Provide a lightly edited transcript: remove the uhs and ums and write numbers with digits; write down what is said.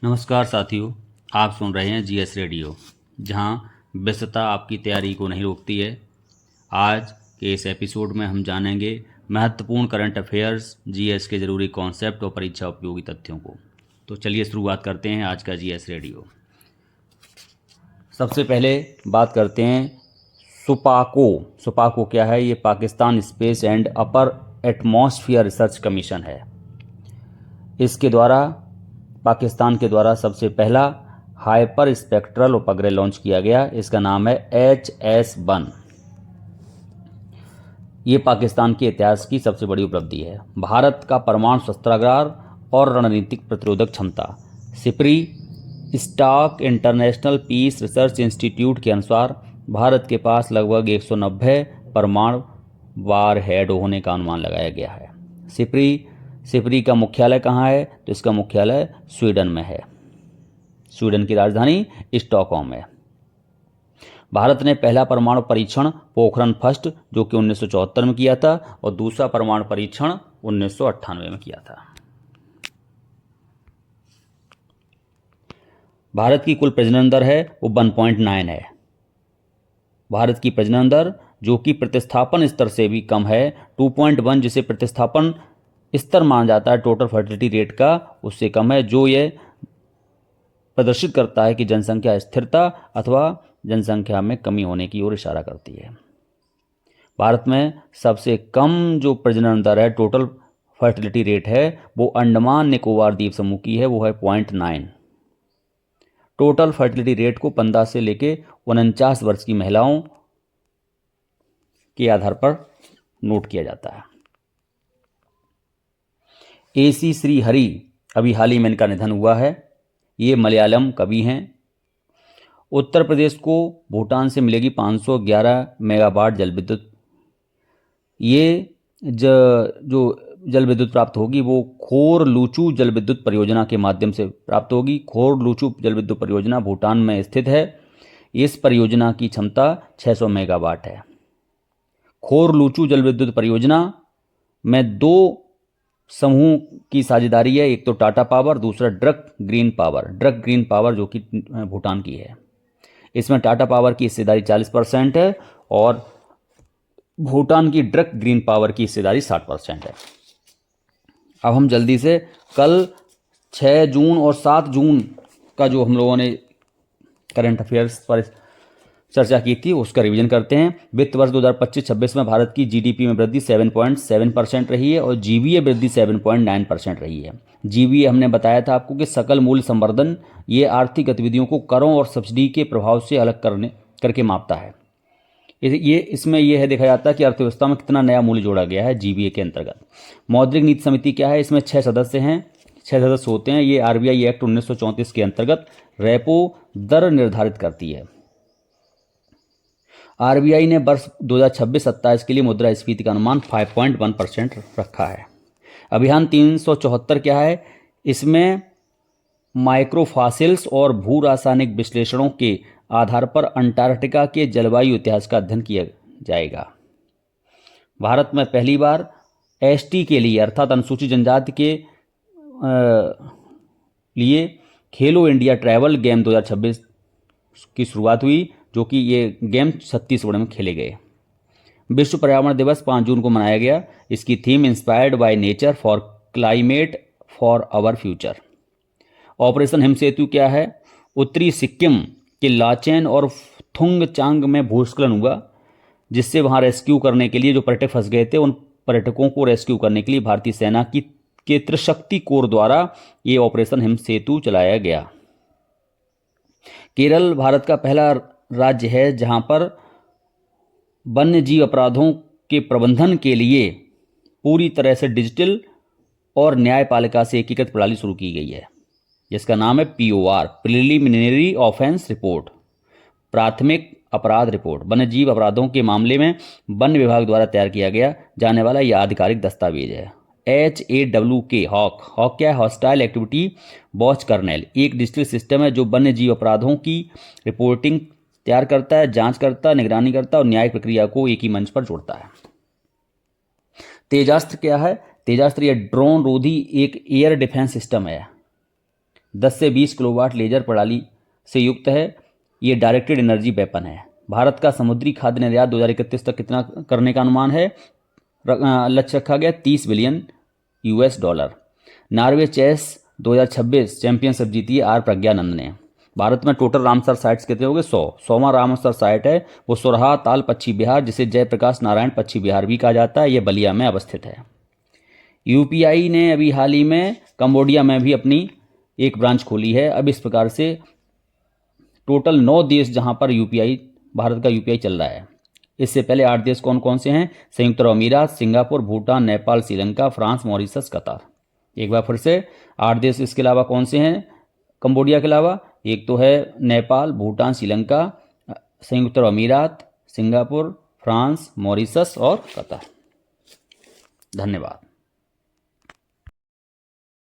नमस्कार साथियों, आप सुन रहे हैं जीएस रेडियो, जहां व्यस्तता आपकी तैयारी को नहीं रोकती है। आज के इस एपिसोड में हम जानेंगे महत्वपूर्ण करंट अफेयर्स, जीएस के ज़रूरी कॉन्सेप्ट और परीक्षा उपयोगी तथ्यों को। तो चलिए शुरुआत करते हैं आज का जीएस रेडियो। सबसे पहले बात करते हैं सुपाको। सुपाको क्या है? ये Pakistan space and upper atmosphere research commission है। इसके द्वारा पाकिस्तान के द्वारा सबसे पहला हाइपर स्पेक्ट्रल उपग्रह लॉन्च किया गया। इसका नाम है HS-1। ये पाकिस्तान के इतिहास की सबसे बड़ी उपलब्धि है। भारत का परमाणु शस्त्रागार और रणनीतिक प्रतिरोधक क्षमता। SIPRI Stockholm International Peace Research Institute के अनुसार भारत के पास लगभग 190 परमाणु वारहेड होने का अनुमान लगाया गया है। सिपरी का मुख्यालय कहाँ है? तो इसका मुख्यालय स्वीडन में है। स्वीडन की राजधानी स्टॉकहोम है। भारत ने पहला परमाणु परीक्षण पोखरण फर्स्ट जो कि 1974 में किया था और दूसरा परमाणु परीक्षण 1998 में किया था। भारत की कुल प्रजनन दर है वो 1.9 है। भारत की प्रजनन दर जो कि प्रतिस्थापन स्तर से भी कम है, 2.1, जिसे प्रतिस्थापन स्तर माना जाता है टोटल फर्टिलिटी रेट का, उससे कम है, जो ये प्रदर्शित करता है कि जनसंख्या स्थिरता अथवा जनसंख्या में कमी होने की ओर इशारा करती है। भारत में सबसे कम जो प्रजनन दर है, टोटल फर्टिलिटी रेट है, वो अंडमान निकोबार द्वीप समूह की है, वो है 0.9। टोटल फर्टिलिटी रेट को 15 से लेके 49 वर्ष की महिलाओं के आधार पर नोट किया जाता है। AC श्रीहरि, अभी हाल ही में इनका निधन हुआ है। ये मलयालम कवि हैं। उत्तर प्रदेश को भूटान से मिलेगी 511 मेगावाट जल विद्युत। ये जो जल विद्युत प्राप्त होगी वो खोर लूचू जल विद्युत परियोजना के माध्यम से प्राप्त होगी। खोर लूचू जल विद्युत परियोजना भूटान में स्थित है। इस परियोजना की क्षमता 600 मेगावाट है। खोर लूचू जल विद्युत परियोजना में 2 समूह की साझेदारी है, एक तो टाटा पावर, दूसरा ड्रक ग्रीन पावर जो कि भूटान की है। इसमें टाटा पावर की हिस्सेदारी 40% है और भूटान की ड्रक ग्रीन पावर की हिस्सेदारी 60% है। अब हम जल्दी से कल 6 जून और 7 जून का जो हम लोगों ने करंट अफेयर्स पर चर्चा की थी उसका रिवीजन करते हैं। वित्त वर्ष 2025-26 में भारत की GDP में वृद्धि 7.7% रही है और GVA वृद्धि 7.9% रही है। GVA हमने बताया था आपको कि सकल मूल्य संवर्धन, ये आर्थिक गतिविधियों को करों और सब्सिडी के प्रभाव से अलग करके मापता है। इसमें यह है देखा जाता है कि अर्थव्यवस्था में कितना नया मूल्य जोड़ा गया है GVA के अंतर्गत। मौद्रिक नीति समिति क्या है? इसमें 6 सदस्य हैं, 6 सदस्य होते हैं। ये RBI एक्ट 1934 के अंतर्गत रेपो दर निर्धारित करती है। RBI ने वर्ष 2026-27 के लिए मुद्रास्फीति का अनुमान 5.1% रखा है। अभियान 374 क्या है? इसमें माइक्रोफॉसिल्स और भू रासायनिक विश्लेषणों के आधार पर अंटार्कटिका के जलवायु इतिहास का अध्ययन किया जाएगा। भारत में पहली बार ST के लिए अर्थात अनुसूचित जनजाति के लिए खेलो इंडिया ट्रैवल गेम 2026 की शुरुआत हुई, जो कि ये गेम छत्तीसगढ़ में खेले गए। विश्व पर्यावरण दिवस 5 जून को मनाया गया। इसकी theme inspired by nature for climate for our future. Operation Himsetu क्या है? उत्तरी सिक्किम के लाचेन और थुंगचांग में भूस्खलन हुआ, जिससे वहां रेस्क्यू करने के लिए जो पर्यटक फंस गए थे, उन पर्यटकों को रेस्क्यू करने के लिए भारतीय सेना के त्रिशक्ति कोर द्वारा ये ऑपरेशन हिमसेतु चलाया गया। केरल भारत का पहला राज्य है जहां पर वन्यजीव अपराधों के प्रबंधन के लिए पूरी तरह से डिजिटल और न्यायपालिका से एकीकृत प्रणाली शुरू की गई है, जिसका नाम है POR, प्रिलिमिनरी ऑफेंस रिपोर्ट, प्राथमिक अपराध रिपोर्ट। वन्यजीव अपराधों के मामले में वन विभाग द्वारा तैयार किया गया जाने वाला यह आधिकारिक दस्तावेज है। HAWK, हॉक क्या है? हॉस्टाइल एक्टिविटी वॉच कर्नेल, एक डिजिटल सिस्टम है जो वन्य जीव अपराधों की रिपोर्टिंग तैयार करता है, जांच करता है, निगरानी करता है और न्यायिक प्रक्रिया को एक ही मंच पर जोड़ता है। तेजास्त्र क्या है? तेजास्त्र या ड्रोन रोधी एक एयर डिफेंस सिस्टम है 10 से 20 किलोवाट लेजर प्रणाली से युक्त है। ये डायरेक्टेड एनर्जी वेपन है। भारत का समुद्री खाद्य निर्यात 2031 तक कितना करने का अनुमान है, लक्ष्य रखा गया $30 बिलियन। नॉर्वे चेस 2026 चैंपियनशिप जीती है आर प्रज्ञानंद ने। भारत में टोटल रामसर साइट्स कितने हो गए, 100वां रामसर साइट है वो सोरहा ताल पश्चिम बिहार, जिसे जयप्रकाश नारायण पश्चिम बिहार भी कहा जाता है, ये बलिया में अवस्थित है। यूपीआई ने अभी हाल ही में कंबोडिया में भी अपनी एक ब्रांच खोली है। अब इस प्रकार से टोटल 9 देश जहां पर यूपीआई, भारत का यूपीआई चल रहा है। इससे पहले 8 देश कौन कौन से हैं, संयुक्त अरब अमीरात, Singapore, Bhutan, Nepal, Sri Lanka, France, Mauritius, कतार। एक बार फिर से 8 देश इसके अलावा कौन से हैं कंबोडिया के अलावा, एक तो है नेपाल, भूटान, श्रीलंका, संयुक्त अरब अमीरात, सिंगापुर, फ्रांस, मॉरिशस और कतार। धन्यवाद।